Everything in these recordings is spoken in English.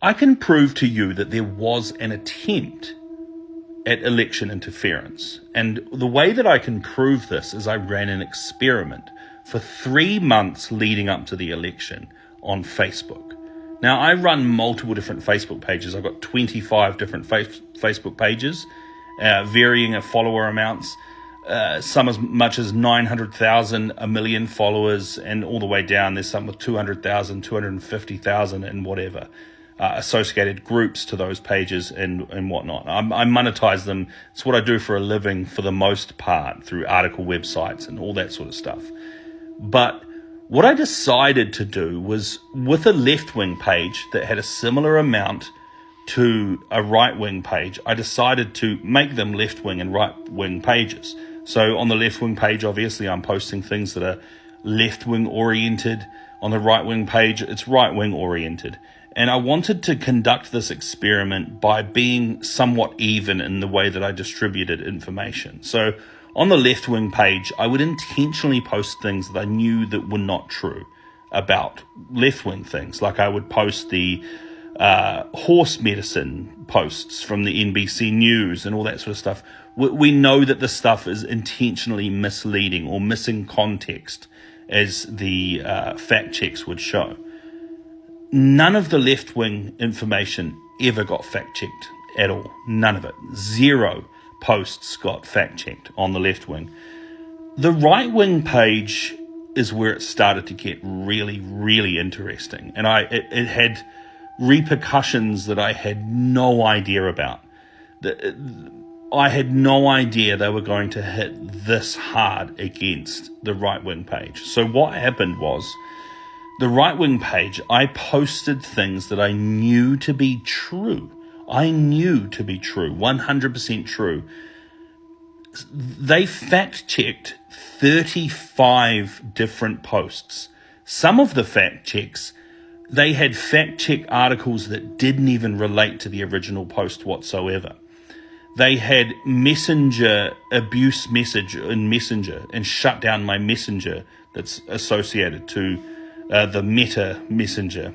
I can prove to you that there was an attempt at election interference. And the way that I can prove this is I ran an experiment for 3 months leading up to the election on Facebook. Now, I run multiple different Facebook pages. I've got 25 different Facebook pages, varying follower amounts, some as much as 900,000, a million followers, and all the way down, there's some with 200,000, 250,000, and whatever. Associated groups to those pages and whatnot. I monetize them. It's what I do for a living for the most part through article websites and all that sort of stuff. But what I decided to do was, with a left-wing page that had a similar amount to a right-wing page, I decided to make them left-wing and right-wing pages. So on the left-wing page, obviously, I'm posting things that are left-wing oriented. On the right-wing page, it's right-wing oriented. And I wanted to conduct this experiment by being somewhat even in the way that I distributed information. So on the left-wing page, I would intentionally post things that I knew that were not true about left-wing things. Like I would post the horse medicine posts from the NBC News and all that sort of stuff. We know that this stuff is intentionally misleading or missing context, as the fact checks would show. None of the left-wing information ever got fact-checked at all. None of it. 0 posts got fact-checked on the left-wing. The right-wing page is where it started to get really, really interesting. And it had repercussions that I had no idea about. I had no idea they were going to hit this hard against the right-wing page. So what happened was, the right-wing page, I posted things that I knew to be true. I knew to be true, 100% true. They fact-checked 35 different posts. Some of the fact-checks, they had fact-check articles that didn't even relate to the original post whatsoever. They had messenger abuse message in Messenger and shut down my messenger that's associated to the Meta Messenger.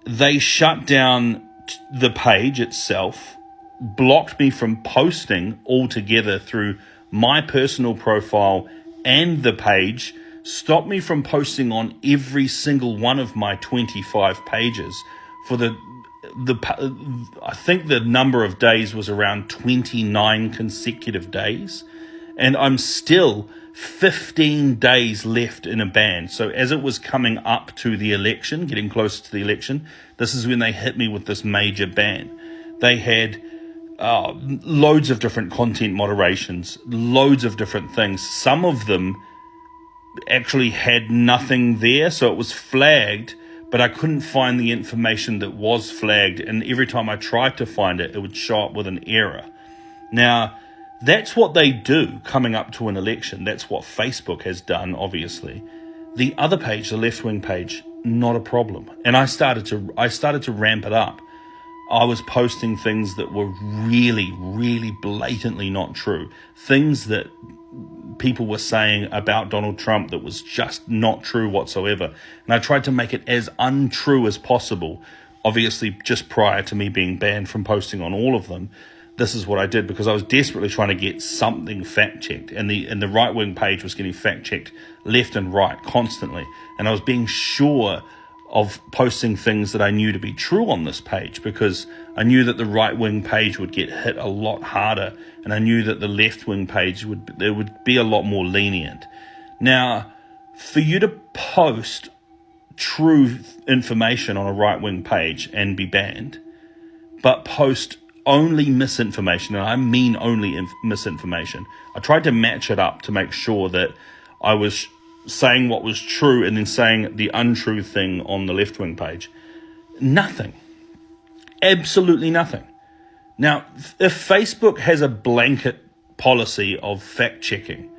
They shut down the page itself, blocked me from posting altogether through my personal profile and the page, stopped me from posting on every single one of my 25 pages for I think the number of days was around 29 consecutive days, and I'm still 15 days left in a ban. So as it was coming up to the election, getting closer to the election, this is when they hit me with this major ban. They had loads of different content moderations, loads of different things. Some of them actually had nothing there, so it was flagged, but I couldn't find the information that was flagged, and every time I tried to find it, it would show up with an error. Now, that's what they do coming up to an election. That's what Facebook has done, obviously. The other page, the left-wing page, not a problem. And I started to ramp it up. I was posting things that were really, really blatantly not true. Things that people were saying about Donald Trump that was just not true whatsoever. And I tried to make it as untrue as possible. Obviously, just prior to me being banned from posting on all of them, this is what I did, because I was desperately trying to get something fact-checked, and the right-wing page was getting fact-checked left and right constantly, and I was being sure of posting things that I knew to be true on this page, because I knew that the right-wing page would get hit a lot harder, and I knew that the left-wing page would be a lot more lenient. Now, for you to post true information on a right-wing page and be banned, but post only misinformation, and I mean only misinformation. I tried to match it up to make sure that I was saying what was true and then saying the untrue thing on the left-wing page. Nothing. Absolutely nothing. Now, if Facebook has a blanket policy of fact-checking,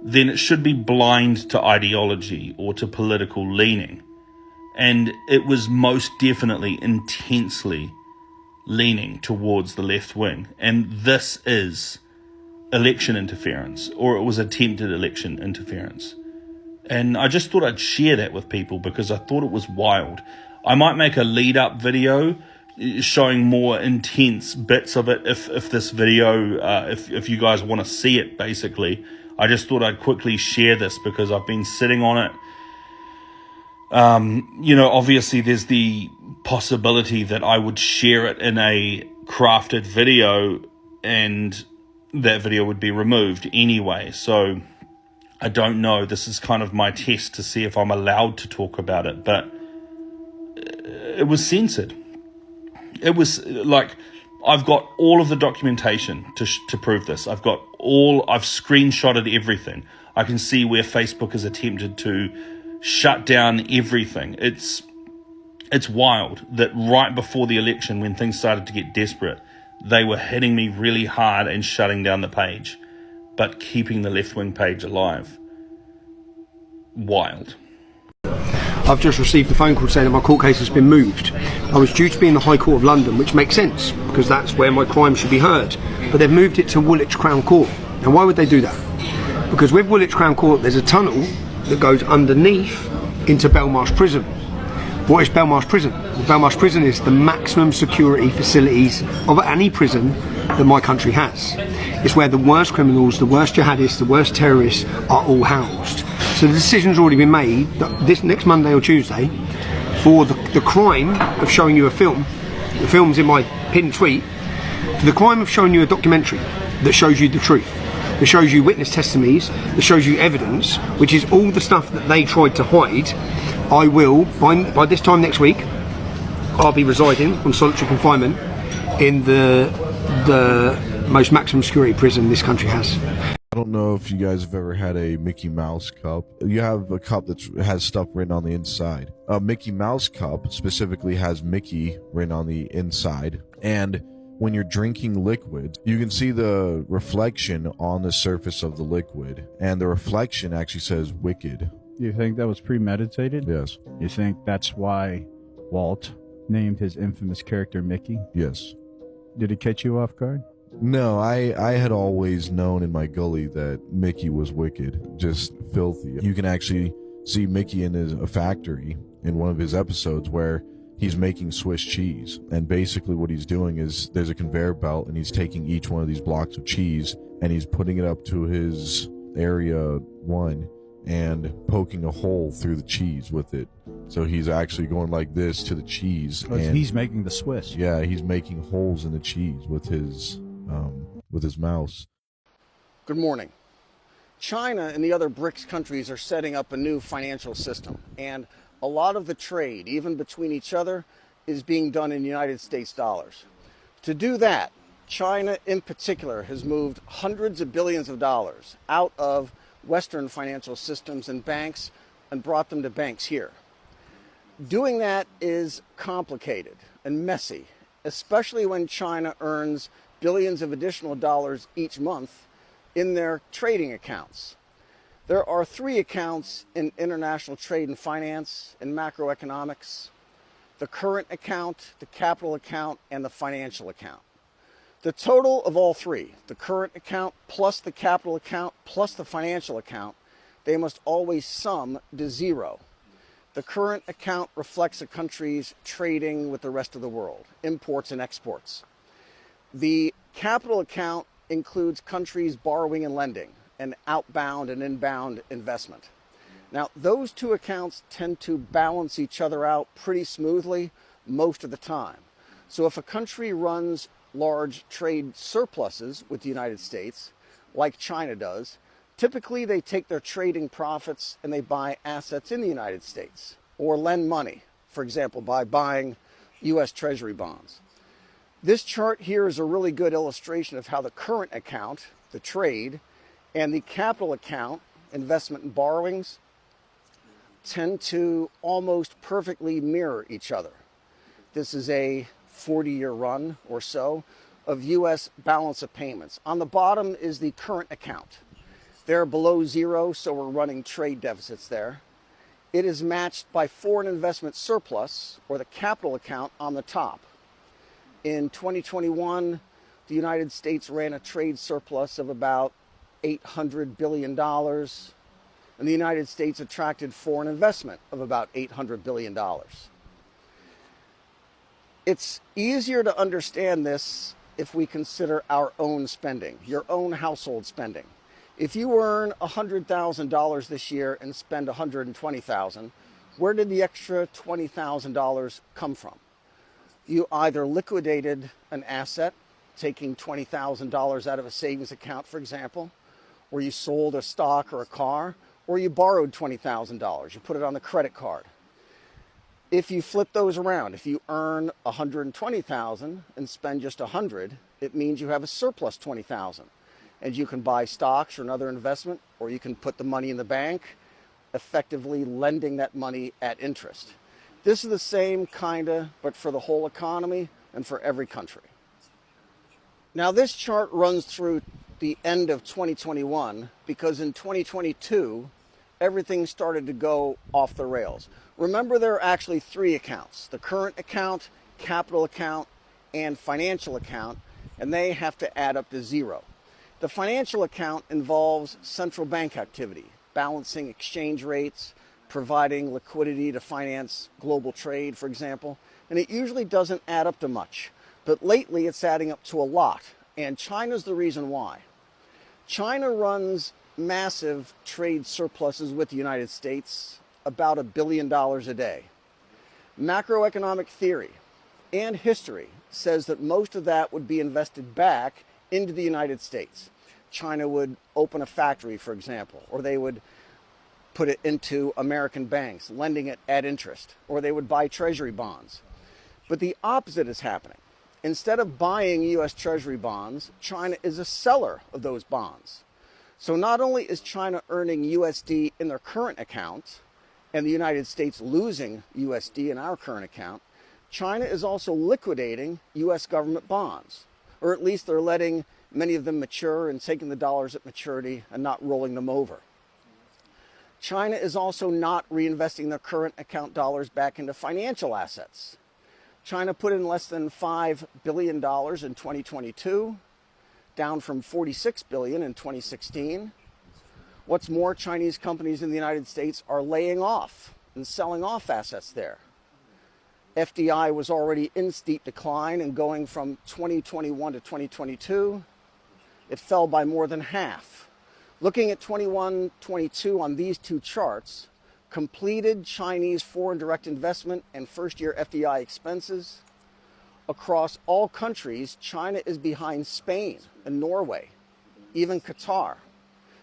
then it should be blind to ideology or to political leaning. And it was most definitely intensely leaning towards the left wing. And this is election interference, or it was attempted election interference. And I just thought I'd share that with people because I thought it was wild. I might make a lead-up video showing more intense bits of it if this video, if you guys want to see it, basically. I just thought I'd quickly share this because I've been sitting on it. Obviously there's the possibility that I would share it in a crafted video and that video would be removed anyway. So I don't know. This is kind of my test to see if I'm allowed to talk about it, but it was censored. It was like, I've got all of the documentation to prove this. I've screenshotted everything. I can see where Facebook has attempted to shut down everything. It's wild that right before the election, when things started to get desperate, they were hitting me really hard and shutting down the page, but keeping the left-wing page alive. Wild. I've just received a phone call saying that my court case has been moved. I was due to be in the High Court of London, which makes sense, because that's where my crime should be heard. But they've moved it to Woolwich Crown Court. And why would they do that? Because with Woolwich Crown Court, there's a tunnel that goes underneath into Belmarsh Prison. What is Belmarsh Prison? Belmarsh Prison is the maximum security facilities of any prison that my country has. It's where the worst criminals, the worst jihadists, the worst terrorists are all housed. So the decision's already been made that this next Monday or Tuesday, for the crime of showing you a film, the film's in my pinned tweet, for the crime of showing you a documentary that shows you the truth, that shows you witness testimonies, that shows you evidence, which is all the stuff that they tried to hide, I will, by this time next week, I'll be residing on solitary confinement in the most maximum security prison this country has. I don't know if you guys have ever had a Mickey Mouse cup. You have a cup that has stuff written on the inside. A Mickey Mouse cup specifically has Mickey written on the inside. And when you're drinking liquid, you can see the reflection on the surface of the liquid. And the reflection actually says wicked. You think that was premeditated? Yes. You think that's why Walt named his infamous character Mickey? Yes. Did it catch you off guard? No, I had always known in my gully that Mickey was wicked, just filthy. You can actually see Mickey in a factory in one of his episodes where he's making Swiss cheese. And basically what he's doing is there's a conveyor belt and he's taking each one of these blocks of cheese and he's putting it up to his area 1 and poking a hole through the cheese with it. So he's actually going like this to the cheese. And he's making the Swiss. Yeah, he's making holes in the cheese with his mouse. Good morning. China and the other BRICS countries are setting up a new financial system, and a lot of the trade, even between each other, is being done in United States dollars. To do that, China in particular has moved hundreds of billions of dollars out of Western financial systems and banks and brought them to banks here. Doing that is complicated and messy, especially when China earns billions of additional dollars each month in their trading accounts. There are 3 accounts in international trade and finance and macroeconomics: the current account, the capital account, and the financial account. The total of all 3, the current account plus the capital account plus the financial account, they must always sum to 0. The current account reflects a country's trading with the rest of the world, imports and exports. The capital account includes countries' borrowing and lending, and outbound and inbound investment. Now, those 2 accounts tend to balance each other out pretty smoothly most of the time. So if a country runs large trade surpluses with the United States, like China does, typically they take their trading profits and they buy assets in the United States, or lend money, for example, by buying U.S. Treasury bonds. This chart here is a really good illustration of how the current account, the trade, and the capital account, investment and borrowings, tend to almost perfectly mirror each other. This is a 40-year run or so of U.S. balance of payments. On the bottom is the current account. They're below 0, so we're running trade deficits there. It is matched by foreign investment surplus, or the capital account, on the top. In 2021, the United States ran a trade surplus of about $800 billion, and the United States attracted foreign investment of about $800 billion. It's easier to understand this if we consider our own spending, your own household spending. If you earn $100,000 this year and spend $120,000, where did the extra $20,000 come from? You either liquidated an asset, taking $20,000 out of a savings account, for example, or you sold a stock or a car, or you borrowed $20,000. You put it on the credit card. If you flip those around, if you earn $120,000 and spend just $100,000, it means you have a surplus $20,000. And you can buy stocks or another investment, or you can put the money in the bank, effectively lending that money at interest. This is the same but for the whole economy and for every country. Now this chart runs through the end of 2021 because in 2022, everything started to go off the rails. Remember, there are actually three accounts: the current account, capital account, and financial account, and they have to add up to zero. The financial account involves central bank activity, balancing exchange rates, providing liquidity to finance global trade, for example, and it usually doesn't add up to much. But lately it's adding up to a lot, and China's the reason why. China runs massive trade surpluses with the United States, about $1 billion a day. Macroeconomic theory and history says that most of that would be invested back into the United States. China would open a factory, for example, or they would put it into American banks, lending it at interest, or they would buy treasury bonds. But the opposite is happening. Instead of buying U.S. treasury bonds, China is a seller of those bonds. So not only is China earning USD in their current account, and the United States losing USD in our current account, China is also liquidating U.S. government bonds, or at least they're letting many of them mature and taking the dollars at maturity and not rolling them over. China is also not reinvesting their current account dollars back into financial assets. China put in less than $5 billion in 2022, down from $46 billion in 2016. What's more, Chinese companies in the United States are laying off and selling off assets there. FDI was already in steep decline, and going from 2021 to 2022, it fell by more than half. Looking at 21-22 on these two charts, completed Chinese foreign direct investment and first-year FDI expenses, across all countries, China is behind Spain and Norway, even Qatar.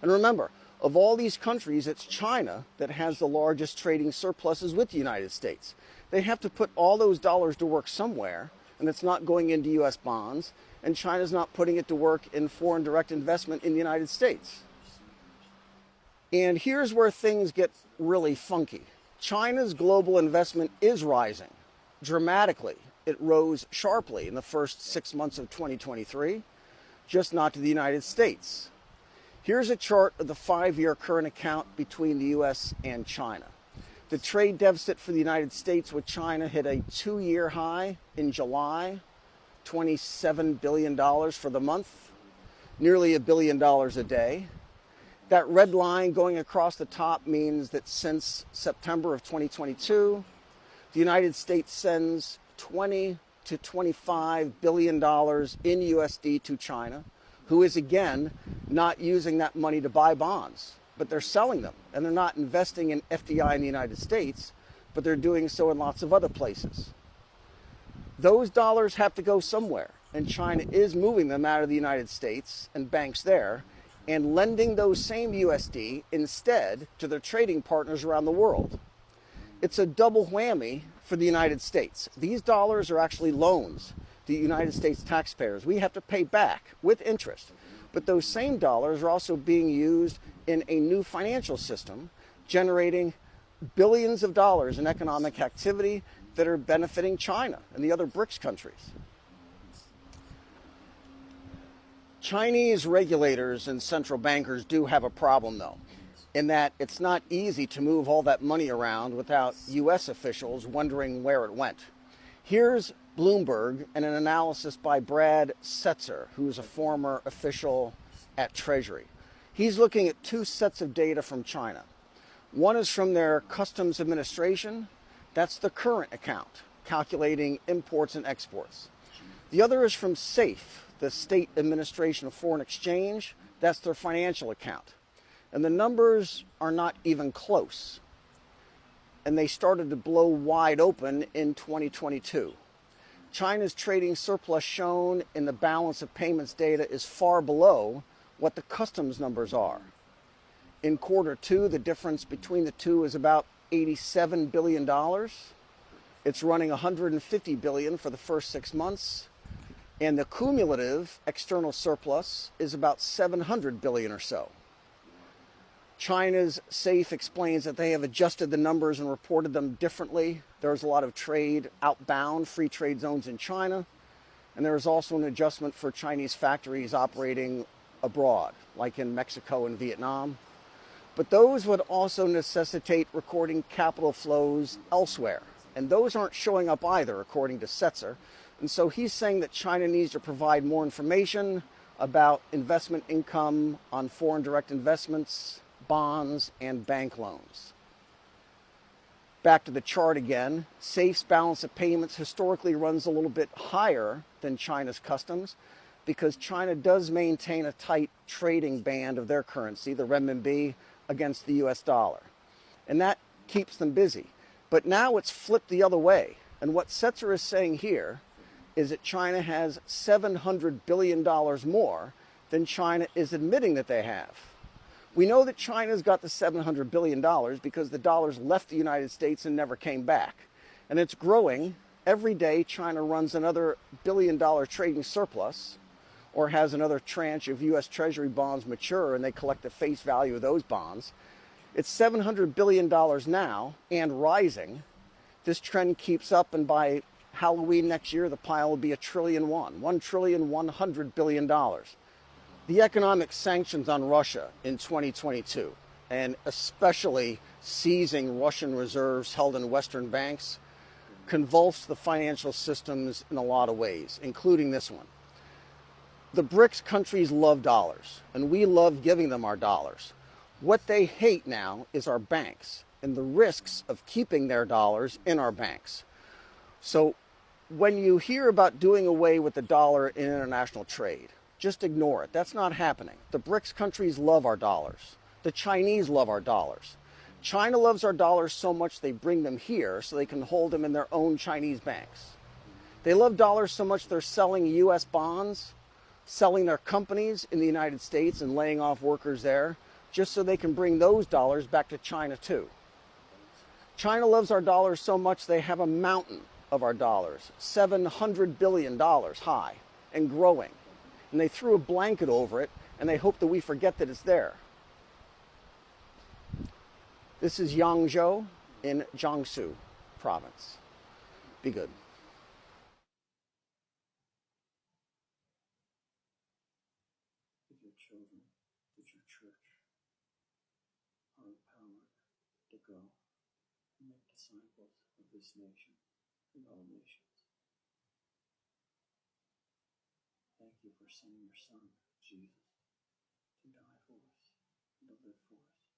And remember, of all these countries, it's China that has the largest trading surpluses with the United States. They have to put all those dollars to work somewhere, and it's not going into U.S. bonds, and China's not putting it to work in foreign direct investment in the United States. And here's where things get really funky. China's global investment is rising dramatically. It rose sharply in the first 6 months of 2023, just not to the United States. Here's a chart of the 5-year current account between the U.S. and China. The trade deficit for the United States with China hit a 2-year high in July, $27 billion for the month, nearly $1 billion a day. That red line going across the top means that since September of 2022, the United States sends $20 to $25 billion in USD to China, who is again not using that money to buy bonds, but they're selling them, and they're not investing in FDI in the United States, but they're doing so in lots of other places. Those dollars have to go somewhere, and China is moving them out of the United States and banks there, and lending those same USD instead to their trading partners around the world. It's a double whammy for the United States. These dollars are actually loans to United States taxpayers. We have to pay back with interest. But those same dollars are also being used in a new financial system, generating billions of dollars in economic activity that are benefiting China and the other BRICS countries. Chinese regulators and central bankers do have a problem, though, in that it's not easy to move all that money around without U.S. officials wondering where it went. Here's Bloomberg and an analysis by Brad Setzer, who's a former official at Treasury. He's looking at two sets of data from China. One is from their Customs Administration. That's the current account. calculating imports and exports. The other is from SAFE, the State Administration of Foreign Exchange. That's their financial account. And the numbers are not even close. And they started to blow wide open in 2022. China's trading surplus shown in the balance of payments data is far below what the customs numbers are. In quarter two, the difference between the two is about $87 billion. It's running $150 billion for the first 6 months. And the cumulative external surplus is about $700 billion or so. China's SAFE explains that they have adjusted the numbers and reported them differently. There's a lot of trade outbound, free trade zones in China. And there is also an adjustment for Chinese factories operating abroad, like in Mexico and Vietnam. But those would also necessitate recording capital flows elsewhere. And those aren't showing up either, according to Setzer. And so he's saying that China needs to provide more information about investment income on foreign direct investments, bonds, and bank loans. Back to the chart again, SAFE's balance of payments historically runs a little bit higher than China's customs because China does maintain a tight trading band of their currency, the renminbi, against the US dollar. And that keeps them busy. But now it's flipped the other way. And what Setzer is saying here is that China has $700 billion more than China is admitting that they have. We know that China's got the $700 billion because the dollars left the United States and never came back. And it's growing. Every day, China runs another billion-dollar trading surplus or has another tranche of U.S. Treasury bonds mature and they collect the face value of those bonds. It's $700 billion now and rising. This trend keeps up, and by Halloween next year, the pile will be $1 trillion, $1,100 billion. The economic sanctions on Russia in 2022, and especially seizing Russian reserves held in Western banks, convulsed the financial systems in a lot of ways, including this one. The BRICS countries love dollars, and we love giving them our dollars. What they hate now is our banks and the risks of keeping their dollars in our banks. So when you hear about doing away with the dollar in international trade, just ignore it. That's not happening. The BRICS countries love our dollars. The Chinese love our dollars. China loves our dollars so much they bring them here so they can hold them in their own Chinese banks. They love dollars so much they're selling U.S. bonds, selling their companies in the United States and laying off workers there just so they can bring those dollars back to China too. China loves our dollars so much they have a mountain of our dollars, $700 billion high and growing. And they threw a blanket over it and they hope that we forget that it's there. This is Yangzhou in Jiangsu province. Be good. If your children, if your church are empowered to go and make disciples of this nation and all nations. Thank you for sending your Son, Jesus, to die for us and to live for us.